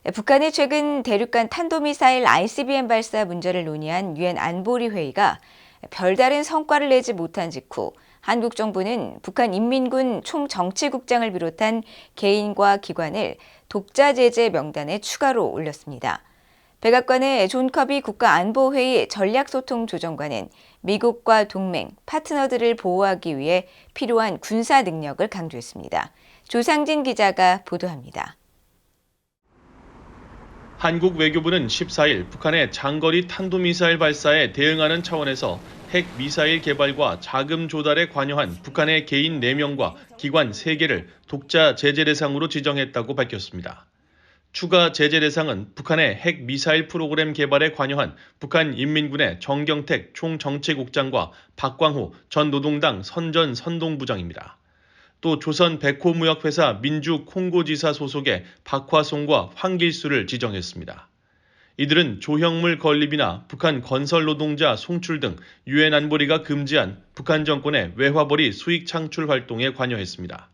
북한이 최근 대륙간 탄도미사일 ICBM 발사 문제를 논의한 유엔 안보리 회의가 별다른 성과를 내지 못한 직후 한국 정부는 북한 인민군 총정치국장을 비롯한 개인과 기관을 독자 제재 명단에 추가로 올렸습니다. 백악관의 존 커비 국가안보회의 전략소통조정관은 미국과 동맹, 파트너들을 보호하기 위해 필요한 군사 능력을 강조했습니다. 조상진 기자가 보도합니다. 한국 외교부는 14일 북한의 장거리 탄도미사일 발사에 대응하는 차원에서 핵미사일 개발과 자금 조달에 관여한 북한의 개인 4명과 기관 3개를 독자 제재 대상으로 지정했다고 밝혔습니다. 추가 제재 대상은 북한의 핵미사일 프로그램 개발에 관여한 북한 인민군의 정경택 총정치국장과 박광후 전 노동당 선전선동부장입니다. 또 조선 백호무역회사 민주콩고지사 소속의 박화송과 황길수를 지정했습니다. 이들은 조형물 건립이나 북한 건설노동자 송출 등 유엔 안보리가 금지한 북한 정권의 외화벌이 수익 창출 활동에 관여했습니다.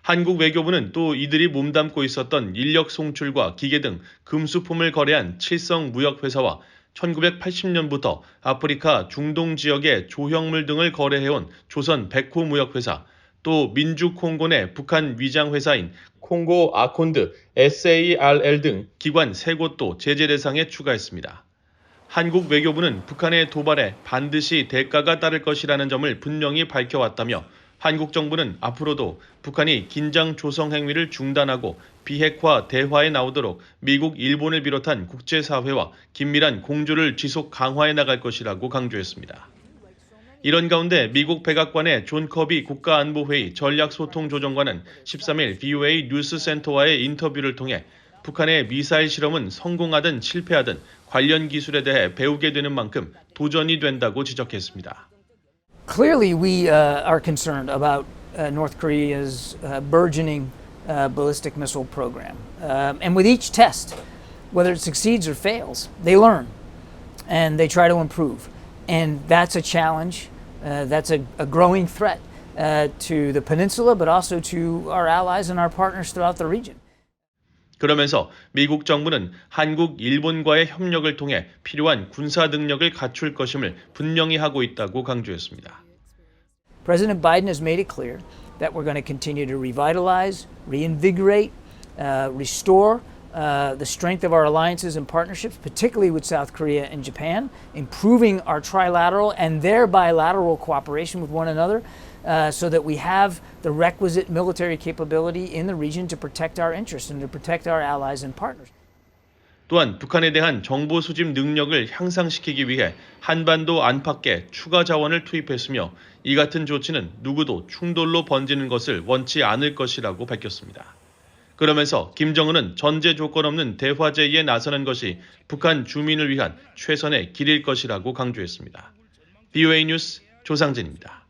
한국 외교부는 또 이들이 몸담고 있었던 인력 송출과 기계 등 금수품을 거래한 칠성 무역회사와 1980년부터 아프리카 중동 지역의 조형물 등을 거래해온 조선 백호무역회사, 또 민주콩고 내 북한 위장회사인 콩고 아콘드 SARL 등 기관 3곳도 제재 대상에 추가했습니다. 한국 외교부는 북한의 도발에 반드시 대가가 따를 것이라는 점을 분명히 밝혀왔다며 한국 정부는 앞으로도 북한이 긴장 조성 행위를 중단하고 비핵화 대화에 나오도록 미국, 일본을 비롯한 국제사회와 긴밀한 공조를 지속 강화해 나갈 것이라고 강조했습니다. 이런 가운데 미국 백악관의 존 커비 국가안보회의 전략소통조정관은 13일 VOA 뉴스센터와의 인터뷰를 통해 북한의 미사일 실험은 성공하든 실패하든 관련 기술에 대해 배우게 되는 만큼 도전이 된다고 지적했습니다. Clearly, we are concerned about North Korea's burgeoning ballistic missile program. And with each test, whether it succeeds or fails, they learn and they try to improve. And that's a challenge. That's a growing threat to the peninsula, but also to our allies and our partners throughout the region. 그러면서 미국 정부는 한국, 일본과의 협력을 통해 필요한 군사 능력을 갖출 것임을 분명히 하고 있다고 강조했습니다. President Biden has made it clear that we're going to continue to revitalize, reinvigorate, restore the strength of our alliances and partnerships, particularly with South Korea and Japan, improving our trilateral and their bilateral cooperation with one another so that we have the requisite military capability in the region to protect our interests and to protect our allies and partners. 또한 북한에 대한 정보 수집 능력을 향상시키기 위해 한반도 안팎에 추가 자원을 투입했으며 이 같은 조치는 누구도 충돌로 번지는 것을 원치 않을 것이라고 밝혔습니다. 그러면서 김정은은 전제 조건 없는 대화 제의에 나서는 것이 북한 주민을 위한 최선의 길일 것이라고 강조했습니다. VOA 뉴스 조상진입니다.